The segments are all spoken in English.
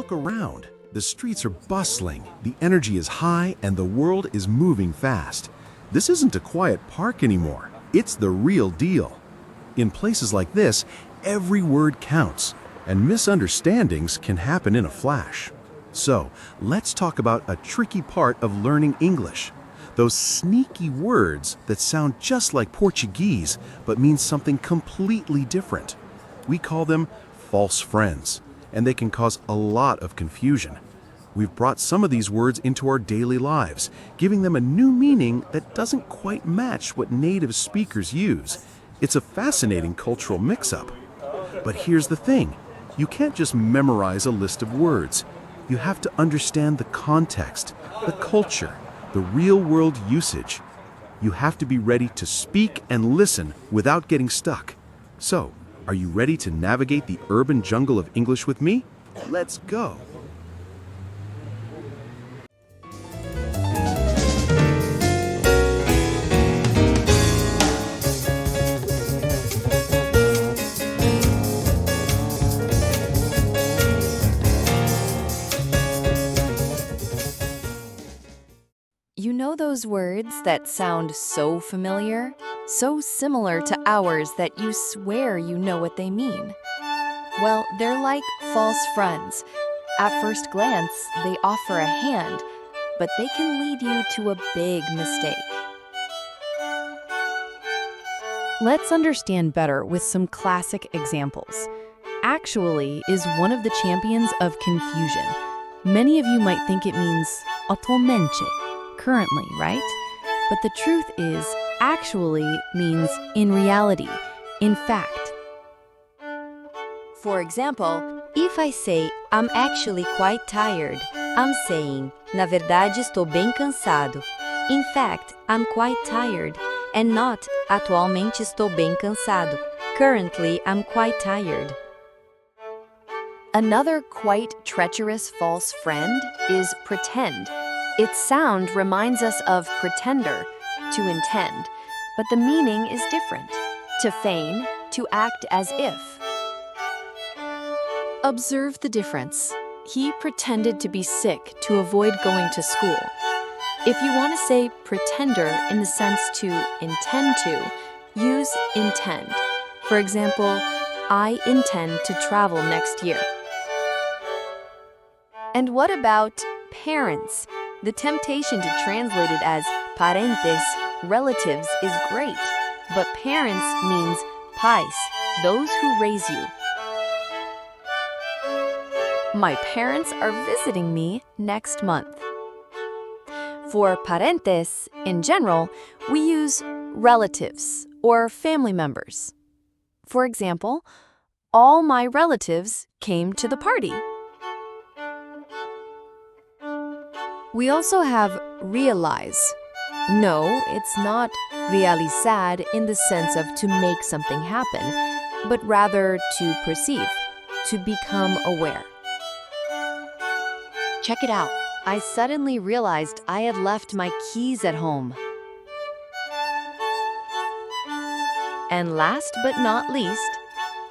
Look around. The streets are bustling, the energy is high, and the world is moving fast. This isn't a quiet park anymore. It's the real deal. In places like this, every word counts, and misunderstandings can happen in a flash. So, let's talk about a tricky part of learning English. Those sneaky words that sound just like Portuguese, but mean something completely different. We call them false friends, and they can cause a lot of confusion. We've brought some of these words into our daily lives, giving them a new meaning that doesn't quite match what native speakers use. It's a fascinating cultural mix-up. But here's the thing. You can't just memorize a list of words. You have to understand the context, the culture, the real-world usage. You have to be ready to speak and listen without getting stuck. So, are you ready to navigate the urban jungle of English with me? Let's go! You know those words that sound so familiar, so similar to ours that you swear you know what they mean? Well, they're like false friends. At first glance, they offer a hand, but they can lead you to a big mistake. Let's understand better with some classic examples. Actually is one of the champions of confusion. Many of you might think it means totalmente, currently, right? But the truth is, actually means in reality, in fact. For example, if I say, I'm actually quite tired, I'm saying, na verdade estou bem cansado. In fact, I'm quite tired, and not, atualmente estou bem cansado. Currently, I'm quite tired. Another quite treacherous false friend is pretend. Its sound reminds us of pretender, to intend, but the meaning is different. To feign, to act as if. Observe the difference. He pretended to be sick to avoid going to school. If you want to say pretender in the sense to intend to, use intend. For example, I intend to travel next year. And what about parents? The temptation to translate it as parentes, relatives, is great, but parents means pais, those who raise you. My parents are visiting me next month. For parentes, in general, we use relatives or family members. For example, all my relatives came to the party. We also have realize. No, it's not realizar in the sense of to make something happen, but rather to perceive, to become aware. Check it out. I suddenly realized I had left my keys at home. And last but not least,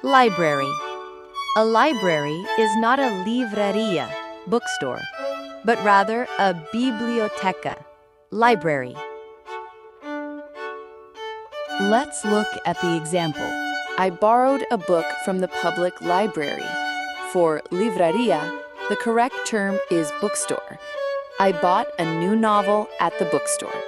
library. A library is not a livraria, bookstore, but rather a biblioteca, library. Let's look at the example. I borrowed a book from the public library. For livraria, the correct term is bookstore. I bought a new novel at the bookstore.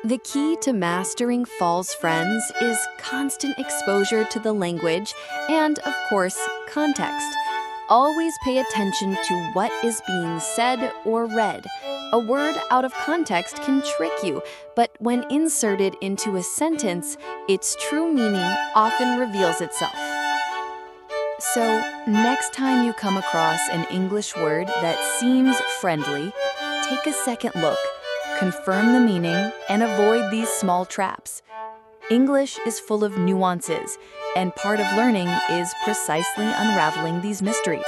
The key to mastering false friends is constant exposure to the language and, of course, context. Always pay attention to what is being said or read. A word out of context can trick you, but when inserted into a sentence, its true meaning often reveals itself. So, next time you come across an English word that seems friendly, take a second look, confirm the meaning, and avoid these small traps. English is full of nuances, and part of learning is precisely unraveling these mysteries.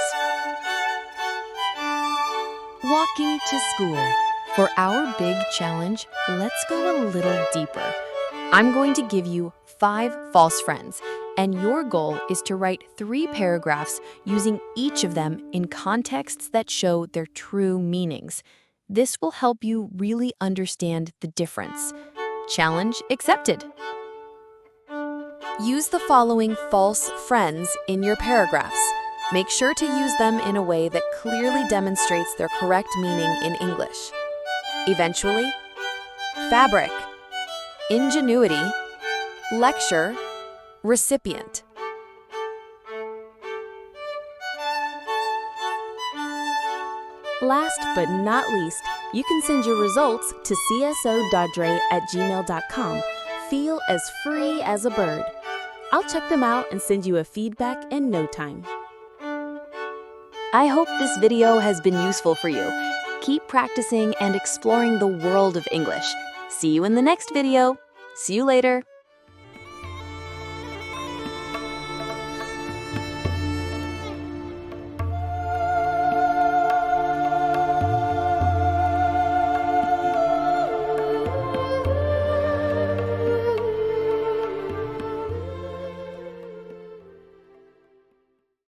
Walking to school. For our big challenge, let's go a little deeper. I'm going to give you 5 false friends, And your goal is to write 3 paragraphs using each of them in contexts that show their true meanings. This will help you really understand the difference. Challenge accepted. Use the following false friends in your paragraphs. Make sure to use them in a way that clearly demonstrates their correct meaning in English. Eventually, fabric, ingenuity, lecture, recipient. Last but not least, you can send your results to cso.dre@gmail.com. Feel as free as a bird. I'll check them out and send you a feedback in no time. I hope this video has been useful for you. Keep practicing and exploring the world of English. See you in the next video. See you later.